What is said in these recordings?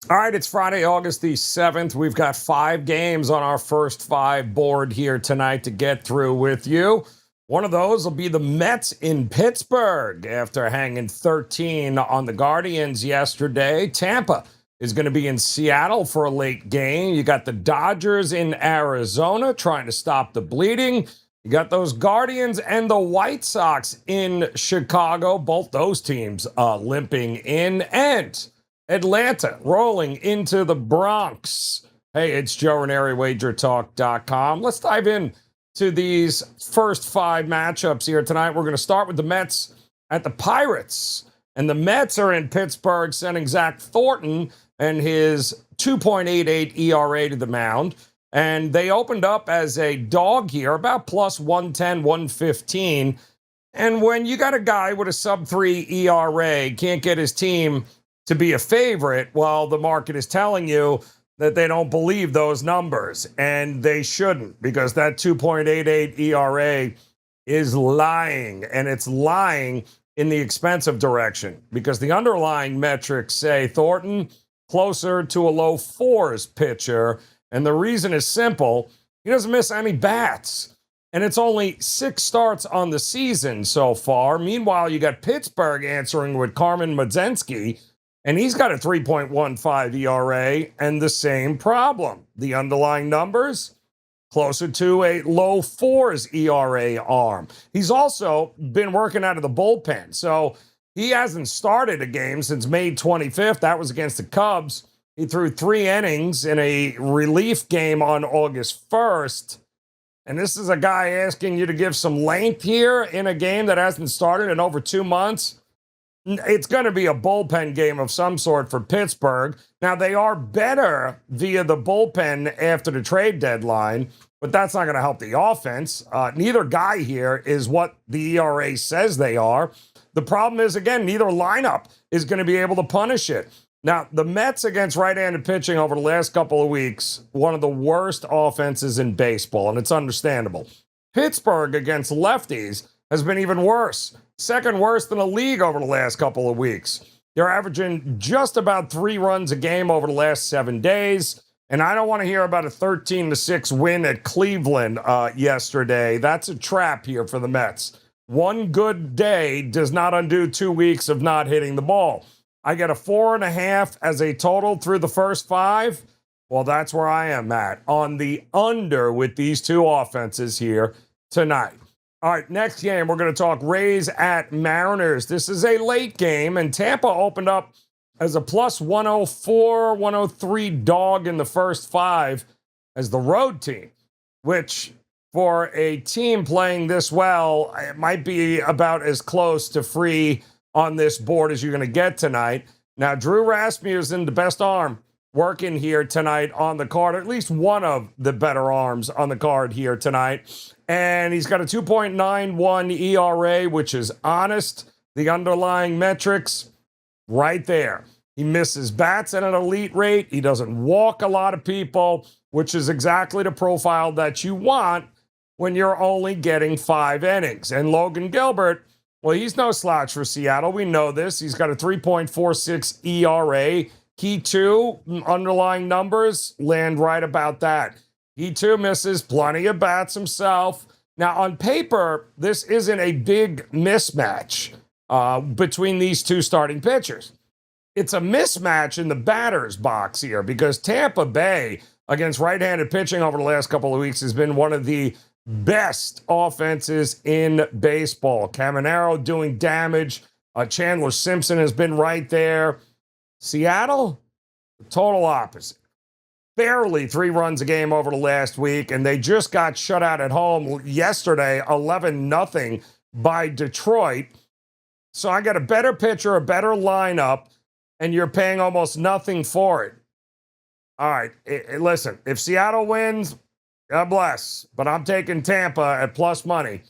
All right, it's Friday, August the 7th. We've got 5 games on our first 5 board here tonight to get through with you. One of those will be the Mets in Pittsburgh after hanging 13 on the Guardians yesterday. Tampa is going to be in Seattle for a late game. You got the Dodgers in Arizona trying to stop the bleeding. You got those Guardians and the White Sox in Chicago, both those teams limping in. And Atlanta rolling into the Bronx. Hey, it's Joe Raineri, WagerTalk.com. Let's dive in to these first 5 matchups here tonight. We're going to start with the Mets at the Pirates. And the Mets are in Pittsburgh, sending Zach Thornton and his 2.88 ERA to the mound. And they opened up as a dog here, about plus 110, 115. And when you got a guy with a sub-3 ERA, can't get his team to be a favorite, well, the market is telling you that they don't believe those numbers, and they shouldn't, because that 2.88 ERA is lying, and it's lying in the expensive direction, because the underlying metrics say Thornton closer to a low 4s pitcher, and the reason is simple. He doesn't miss any bats, and it's only 6 starts on the season so far. Meanwhile, you got Pittsburgh answering with Carmen Mlodzinski, and he's got a 3.15 ERA and the same problem. The underlying numbers, closer to a low 4s ERA arm. He's also been working out of the bullpen. So he hasn't started a game since May 25th. That was against the Cubs. He threw 3 innings in a relief game on August 1st. And this is a guy asking you to give some length here in a game that hasn't started in over 2 months. It's going to be a bullpen game of some sort for Pittsburgh. Now, they are better via the bullpen after the trade deadline, but that's not going to help the offense. Neither guy here is what the ERA says they are. The problem is, again, neither lineup is going to be able to punish it. Now, the Mets against right-handed pitching over the last couple of weeks, one of the worst offenses in baseball, and it's understandable. Pittsburgh against lefties has been even worse. Second worst in the league over the last couple of weeks. They're averaging just about 3 runs a game over the last 7 days. And I don't want to hear about a 13-6 win at Cleveland yesterday. That's a trap here for the Mets. One good day does not undo 2 weeks of not hitting the ball. I get a 4.5 as a total through the first 5. Well, that's where I am at, on the under with these 2 offenses here tonight. All right, next game, we're going to talk Rays at Mariners. This is a late game, and Tampa opened up as a plus 104, 103 dog in the first 5 as the road team, which for a team playing this well, it might be about as close to free on this board as you're going to get tonight. Now, Drew Rasmussen, the best arm working here tonight on the card, at least one of the better arms on the card here tonight. And he's got a 2.91 ERA, which is honest. The underlying metrics, right there. He misses bats at an elite rate. He doesn't walk a lot of people, which is exactly the profile that you want when you're only getting 5 innings. And Logan Gilbert, well, he's no slouch for Seattle. We know this. He's got a 3.46 ERA. He, too, underlying numbers land right about that. He, too, misses plenty of bats himself. Now, on paper, this isn't a big mismatch between these 2 starting pitchers. It's a mismatch in the batter's box here, because Tampa Bay against right-handed pitching over the last couple of weeks has been one of the best offenses in baseball. Caminero doing damage. Chandler Simpson has been right there. Seattle, total opposite. Barely 3 runs a game over the last week, and they just got shut out at home yesterday, 11-0 by Detroit. So I got a better pitcher, a better lineup, and you're paying almost nothing for it. All right, listen, if Seattle wins, God bless, but I'm taking Tampa at plus money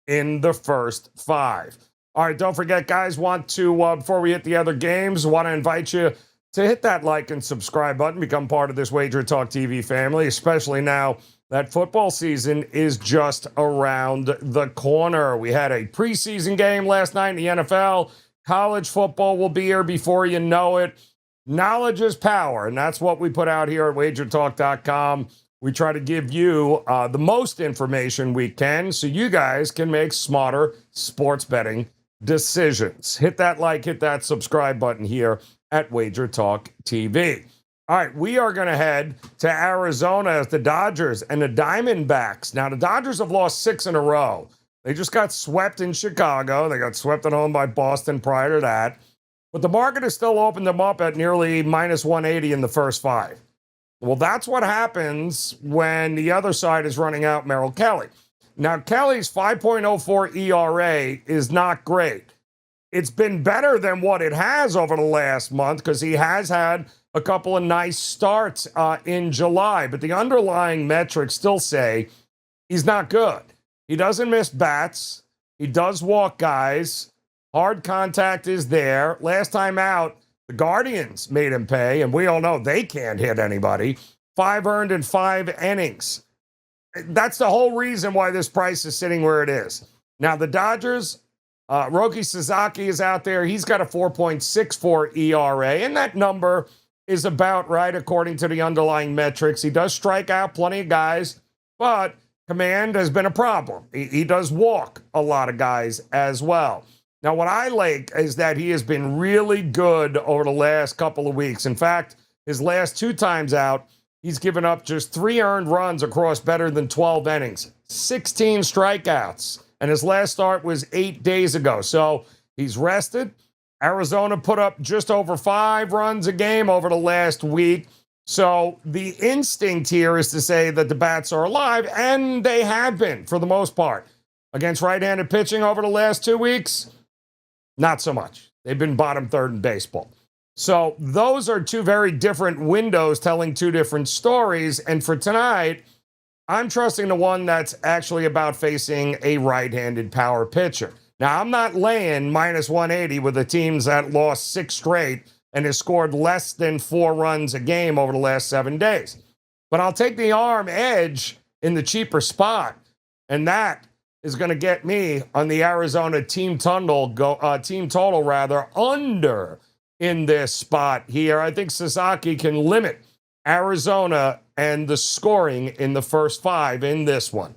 in the first 5. All right, don't forget, guys, before we hit the other games, want to invite you to hit that like and subscribe button, become part of this Wager Talk TV family, especially now that football season is just around the corner. We had a preseason game last night in the NFL. College football will be here before you know it. Knowledge is power, and that's what we put out here at WagerTalk.com. We try to give you the most information we can so you guys can make smarter sports betting decisions. Hit that like, hit that subscribe button here at WagerTalk TV. All right, we are going to head to Arizona as the Dodgers and the Diamondbacks. Now, the Dodgers have lost 6 in a row. They just got swept in Chicago. They got swept at home by Boston prior to that. But the market has still opened them up at nearly minus 180 in the first 5. Well, that's what happens when the other side is running out Merrill Kelly. Now, Kelly's 5.04 ERA is not great. It's been better than what it has over the last month because he has had a couple of nice starts in July. But the underlying metrics still say he's not good. He doesn't miss bats. He does walk guys. Hard contact is there. Last time out, the Guardians made him pay, and we all know they can't hit anybody. 5 earned in 5 innings. That's the whole reason why this price is sitting where it is. Now, the Dodgers, Roki Sasaki is out there. He's got a 4.64 ERA, and that number is about right according to the underlying metrics. He does strike out plenty of guys, but command has been a problem. He does walk a lot of guys as well. Now, what I like is that he has been really good over the last couple of weeks. In fact, his last 2 times out, he's given up just 3 earned runs across better than 12 innings, 16 strikeouts, and his last start was 8 days ago. So he's rested. Arizona put up just over 5 runs a game over the last week. So the instinct here is to say that the bats are alive, and they have been for the most part. Against right-handed pitching over the last 2 weeks, not so much. They've been bottom 3rd in baseball. So those are 2 very different windows telling 2 different stories. And for tonight, I'm trusting the one that's actually about facing a right-handed power pitcher. Now, I'm not laying minus 180 with the teams that lost 6 straight and has scored less than 4 runs a game over the last 7 days. But I'll take the arm edge in the cheaper spot, and that is going to get me on the Arizona team total under in this spot here. I think Sasaki can limit Arizona and the scoring in the first 5 in this one.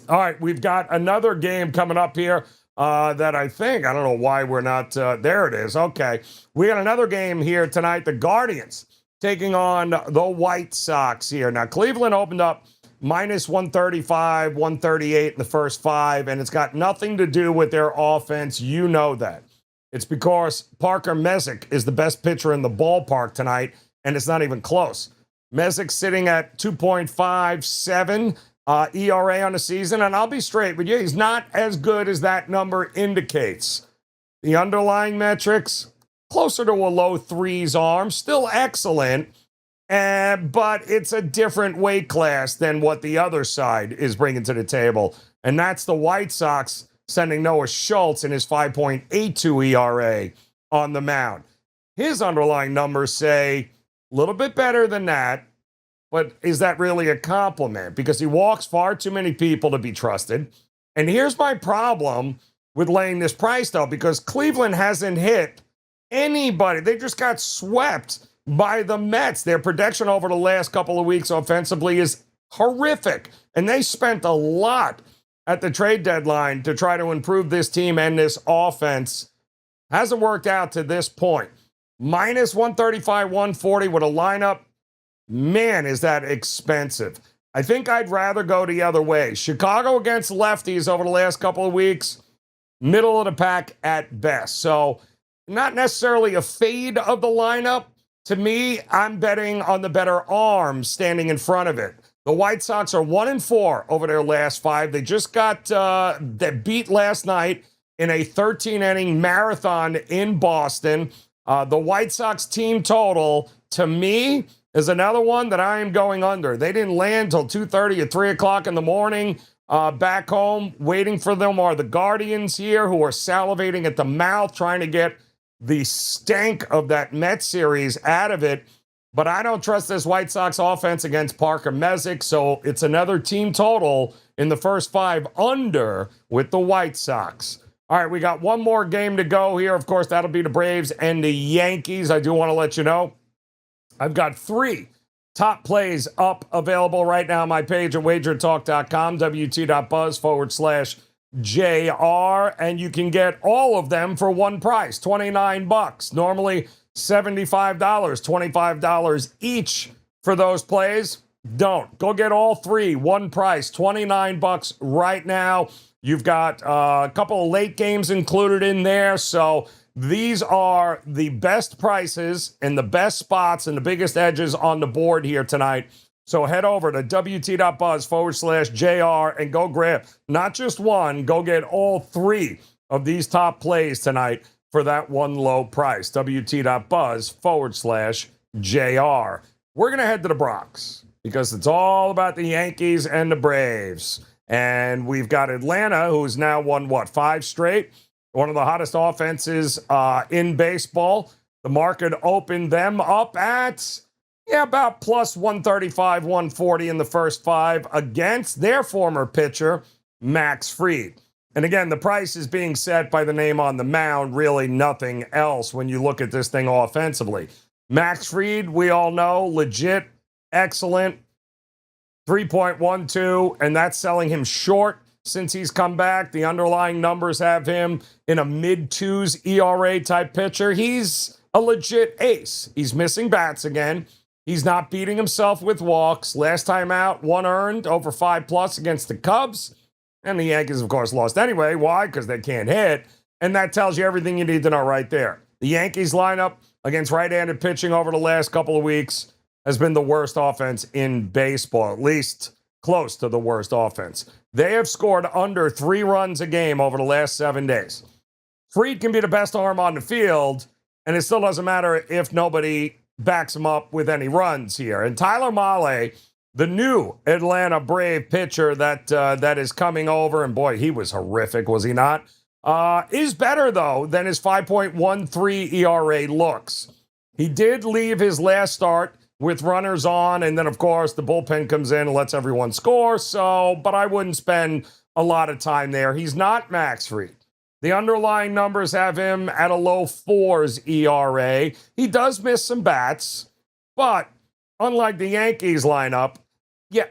All right, we've got another game coming up here that I don't know why we're not, there it is. Okay, we got another game here tonight. The Guardians taking on the White Sox here. Now, Cleveland opened up minus 135, 138 in the first 5, and it's got nothing to do with their offense. You know that. It's because Parker Messick is the best pitcher in the ballpark tonight, and it's not even close. Messick's sitting at 2.57 ERA on the season, and I'll be straight with you, he's not as good as that number indicates. The underlying metrics, closer to a low 3s arm, still excellent, but it's a different weight class than what the other side is bringing to the table. And that's the White Sox sending Noah Schultz in his 5.82 ERA on the mound. His underlying numbers say a little bit better than that, but is that really a compliment? Because he walks far too many people to be trusted. And here's my problem with laying this price, though, because Cleveland hasn't hit anybody. They just got swept by the Mets. Their production over the last couple of weeks offensively is horrific. And they spent a lot at the trade deadline to try to improve this team and this offense. Hasn't worked out to this point. Minus 135, 140 with a lineup. Man, is that expensive. I think I'd rather go the other way. Chicago against lefties over the last couple of weeks, middle of the pack at best. So not necessarily a fade of the lineup. To me, I'm betting on the better arm standing in front of it. The White Sox are 1-4 over their last 5. They just got beat last night in a 13-inning marathon in Boston. The White Sox team total, to me, is another one that I am going under. They didn't land till 2:30 or 3 o'clock in the morning. Back home, waiting for them are the Guardians here, who are salivating at the mouth, trying to get the stank of that Mets series out of it. But I don't trust this White Sox offense against Parker Messick, so it's another team total in the first 5 under with the White Sox. All right, we got one more game to go here. Of course, that'll be the Braves and the Yankees. I do want to let you know I've got 3 top plays up available right now on my page at wagertalk.com, wt.buzz/JR, and you can get all of them for one price, $29. Normally $75, $25 each for those plays. Don't. Go get all 3, one price, $29 right now. You've got a couple of late games included in there, so these are the best prices and the best spots and the biggest edges on the board here tonight. So head over to wt.buzz/JR and go grab not just one, go get all 3 of these top plays tonight for that one low price. wt.buzz/JR. We're going to head to the Bronx because it's all about the Yankees and the Braves. And we've got Atlanta, who's now won, 5 straight? One of the hottest offenses in baseball. The market opened them up at, about plus 135, 140 in the first 5 against their former pitcher, Max Fried. And again, the price is being set by the name on the mound, really nothing else when you look at this thing offensively. Max Fried, we all know, legit, excellent, 3.12, and that's selling him short. Since he's come back, the underlying numbers have him in a mid-2s ERA type pitcher. He's a legit ace. He's missing bats again. He's not beating himself with walks. Last time out, 1 earned, over 5+ against the Cubs. And the Yankees, of course, lost anyway. Why? Because they can't hit. And that tells you everything you need to know right there. The Yankees lineup against right-handed pitching over the last couple of weeks has been the worst offense in baseball, at least close to the worst offense. They have scored under 3 runs a game over the last 7 days. Fried can be the best arm on the field, and it still doesn't matter if nobody backs him up with any runs here. And Tyler Mahle, the new Atlanta Brave pitcher that is coming over, and boy, he was horrific, was he not? Is better, though, than his 5.13 ERA looks. He did leave his last start with runners on, and then, of course, the bullpen comes in and lets everyone score. But I wouldn't spend a lot of time there. He's not Max Fried. The underlying numbers have him at a low 4s ERA. He does miss some bats, but unlike the Yankees lineup,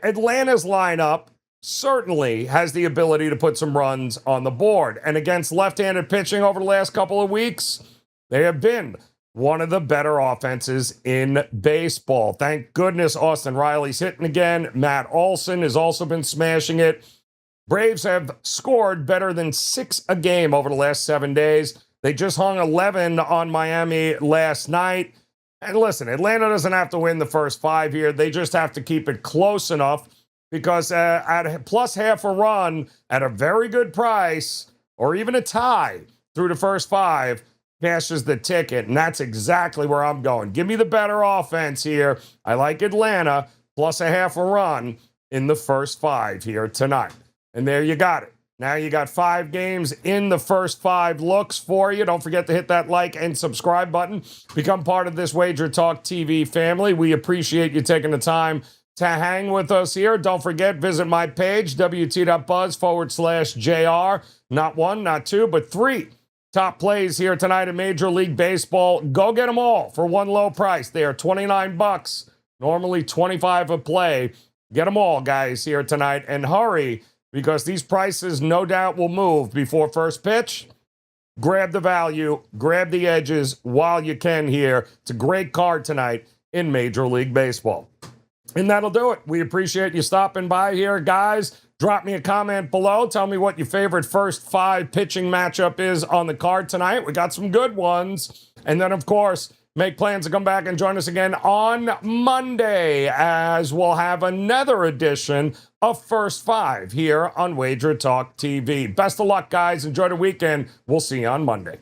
Atlanta's lineup certainly has the ability to put some runs on the board. And against left-handed pitching over the last couple of weeks, they have been one of the better offenses in baseball. Thank goodness Austin Riley's hitting again. Matt Olson has also been smashing it. Braves have scored better than 6 a game over the last 7 days. They just hung 11 on Miami last night. And listen, Atlanta doesn't have to win the first 5 here. They just have to keep it close enough because at plus half a run at a very good price or even a tie through the first 5, cashes the ticket, and that's exactly where I'm going. Give me the better offense here. I like Atlanta, plus a half a run in the first 5 here tonight. And there you got it. Now you got 5 games in the first 5 looks for you. Don't forget to hit that like and subscribe button. Become part of this Wager Talk TV family. We appreciate you taking the time to hang with us here. Don't forget, visit my page, wt.buzz/JR. Not 1, not 2, but 3 top plays here tonight in Major League Baseball. Go get them all for one low price. They are $29, normally $25 a play. Get them all, guys, here tonight. And hurry, because these prices no doubt will move before first pitch. Grab the value, grab the edges while you can here. It's a great card tonight in Major League Baseball. And that'll do it. We appreciate you stopping by here, guys. Drop me a comment below. Tell me what your favorite first 5 pitching matchup is on the card tonight. We got some good ones. And then, of course, make plans to come back and join us again on Monday as we'll have another edition of First 5 here on Wager Talk TV. Best of luck, guys. Enjoy the weekend. We'll see you on Monday.